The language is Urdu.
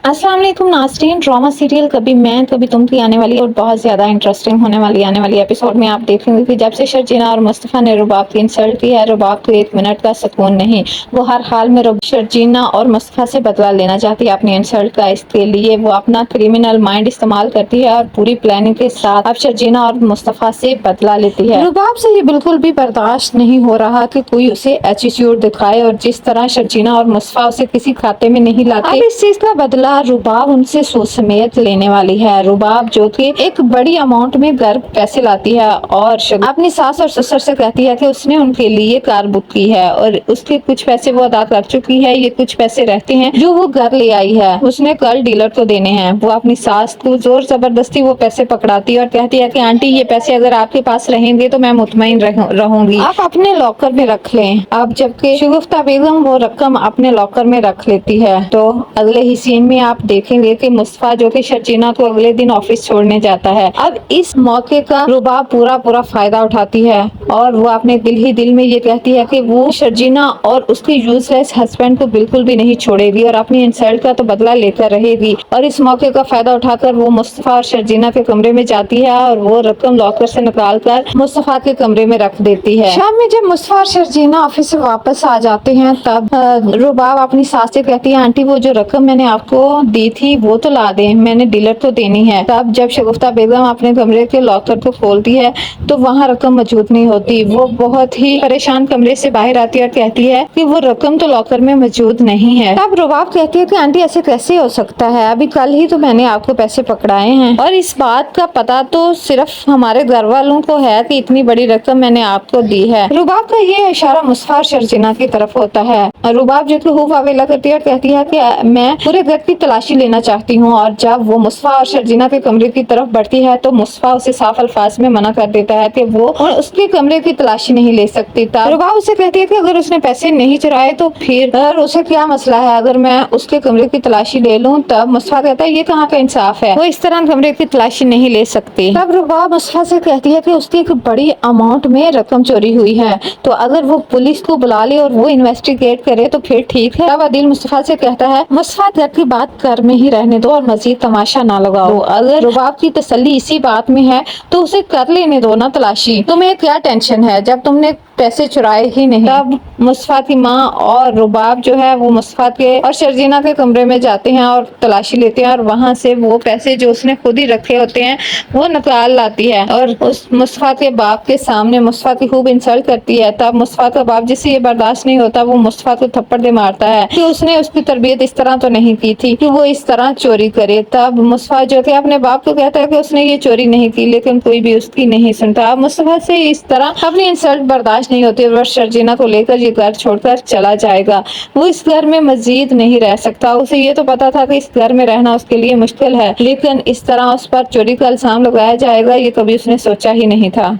السلام علیکم ناظرین، ڈرامہ سیریل کبھی میں کبھی تم کی آنے والی اور بہت زیادہ انٹرسٹنگ ہونے والی ایپیسوڈ میں آپ دیکھیں گے کہ جب سے شرجینا اور مصطفیٰ نے رباب کی انسلٹ کی ہے، رباب کو ایک منٹ کا سکون نہیں۔ وہ ہر حال میں شرجینا اور مصطفیٰ سے بدلہ لینا چاہتی ہے اپنی انسلٹ کا۔ اس کے لیے وہ اپنا کریمنل مائنڈ استعمال کرتی ہے اور پوری پلاننگ کے ساتھ اب شرجینا اور مصطفیٰ سے بدلہ لیتی ہے۔ رباب سے یہ بالکل بھی برداشت نہیں ہو رہا کہ کوئی اسے ایٹیٹیوڈ دکھائے، اور جس طرح شرجینا اور مصطفیٰ اسے کسی کھاتے میں نہیں لاتے، اب اس چیز کا بدلہ رباب ان سے سود سمیت لینے والی ہے۔ رباب جو کہ ایک بڑی اماؤنٹ میں گھر پیسے لاتی ہے اور اپنی ساس اور سسر سے کہتی ہے کہ اس نے ان کے لیے کار بک کی ہے اور اس کے کچھ پیسے وہ ادا کر چکی ہے، یہ کچھ پیسے رہتے ہیں جو وہ گھر لے آئی ہے، اس نے کل ڈیلر کو دینے ہیں۔ وہ اپنی ساس کو زور زبردستی وہ پیسے پکڑاتی ہے اور کہتی ہے کہ آنٹی یہ پیسے اگر آپ کے پاس رہیں گے تو میں مطمئن رہوں گی، آپ اپنے لاکر میں رکھ لیں۔ اب جبکہ شگفتہ بیگم وہ رقم اپنے لاکر میں رکھ لیتی ہے تو اگلے ہی سین میں آپ دیکھیں گے کہ مصطفیٰ جو کہ شرجینا کو اگلے دن آفس چھوڑنے جاتا ہے، اب اس موقع کا رباب پورا فائدہ اٹھاتی ہے اور وہ اپنے دل ہی دل میں یہ کہتی ہے کہ وہ شرجینا اور اس کے یوز لیس ہسبینڈ کو بالکل بھی نہیں چھوڑے گی اور اپنی انسلٹ کا تو بدلہ لے کر رہے گی۔ اور اس موقع کا فائدہ اٹھا کر وہ مصطفیٰ اور شرجینا کے کمرے میں جاتی ہے اور وہ رقم لاکر سے نکال کر مصطفیٰ کے کمرے میں رکھ دیتی ہے۔ شام میں جب مصطفیٰ اور شرجینا آفس سے واپس آ جاتے ہیں تب رباب اپنی ساس سے کہتی ہے آنٹی وہ جو رقم میں نے آپ کو دی تھی وہ تو لا دیں، میں نے ڈیلر تو دینی ہے۔ تب جب شگفتہ بیگم اپنے کمرے کے لاکر کو کھولتی ہے تو وہاں رقم موجود نہیں ہوتی۔ وہ بہت ہی پریشان کمرے سے باہر آتی ہے اور کہتی ہے کہ وہ رقم تو لاکر میں موجود نہیں ہے۔ تب رباب کہتی ہے کہ آنٹی ایسے کیسے ہو سکتا ہے، ابھی کل ہی تو میں نے آپ کو پیسے پکڑائے ہیں اور اس بات کا پتہ تو صرف ہمارے گھر والوں کو ہے کہ اتنی بڑی رقم میں نے آپ کو دی ہے۔ رباب کا یہ اشارہ مصطفیٰ اور شرجینا کی طرف ہوتا ہے۔ رباب جو کہ خوب واویلا کرتی ہے اور کہتی ہے کہ میں پورے گھر کی تلاشی لینا چاہتی ہوں، اور جب وہ مصطفیٰ اور شرجینا کے کمرے کی طرف بڑھتی ہے تو مصطفیٰ اسے صاف الفاظ میں منع کر دیتا ہے کہ وہ اس کے کمرے کی تلاشی نہیں لے سکتی۔ رباب اسے کہتی ہے کہ اگر اس نے پیسے نہیں چرائے تو پھر اسے کیا مسئلہ ہے اگر میں اس کے کمرے کی تلاشی لے لوں۔ تب مصطفیٰ کہتا ہے یہ کہاں کا انصاف ہے، وہ اس طرح کمرے کی تلاشی نہیں لے سکتی۔ تب رباب مصطفیٰ سے کہتی ہے کہ اس کی ایک بڑی اماؤنٹ میں رقم چوری ہوئی ہے تو اگر وہ پولیس کو بلا لے اور وہ انویسٹیگیٹ کرے تو پھر ٹھیک ہے۔ تب عدیل مصطفیٰ سے کہتا ہے مصطفیٰ گھر کی بات گھر میں ہی رہنے دو اور مزید تماشا نہ لگاؤ، اگر رباب کی تسلی اسی بات میں ہے تو اسے کر لینے دو نا تلاشی، تمہیں کیا ٹینشن ہے جب تم نے پیسے چرائے ہی نہیں۔ تب مصطفیٰ کی ماں اور رباب جو ہے وہ مصطفیٰ کے اور شرجینا کے کمرے میں جاتے ہیں اور تلاشی لیتے ہیں اور وہاں سے وہ پیسے جو اس نے خود ہی رکھے ہوتے ہیں وہ نکال لاتی ہے اور اس مصطفیٰ کے باپ کے سامنے مصطفیٰ کی خوب انسلٹ کرتی ہے۔ تب مصطفیٰ کا باپ جس سے یہ برداشت نہیں ہوتا وہ مصطفیٰ کو تھپڑ دے مارتا ہے کہ اس نے اس کی تربیت اس طرح تو نہیں کی تھی کہ وہ اس طرح چوری کرے۔ تب مصطفیٰ جو کہ اپنے باپ کو کہتا ہے کہ اس نے یہ چوری نہیں کی، لیکن کوئی بھی اس کی نہیں سنتا۔ اب مصطفیٰ سے اس طرح اپنی انسلٹ برداشت نہیں ہوتی اور شرجینا کو لے کر یہ گھر چھوڑ کر چلا جائے گا۔ وہ اس گھر میں مزید نہیں رہ سکتا، اسے یہ تو پتا تھا کہ اس گھر میں رہنا اس کے لیے مشکل ہے، لیکن اس طرح اس پر چوری کا الزام لگایا جائے گا یہ کبھی اس نے سوچا ہی نہیں تھا۔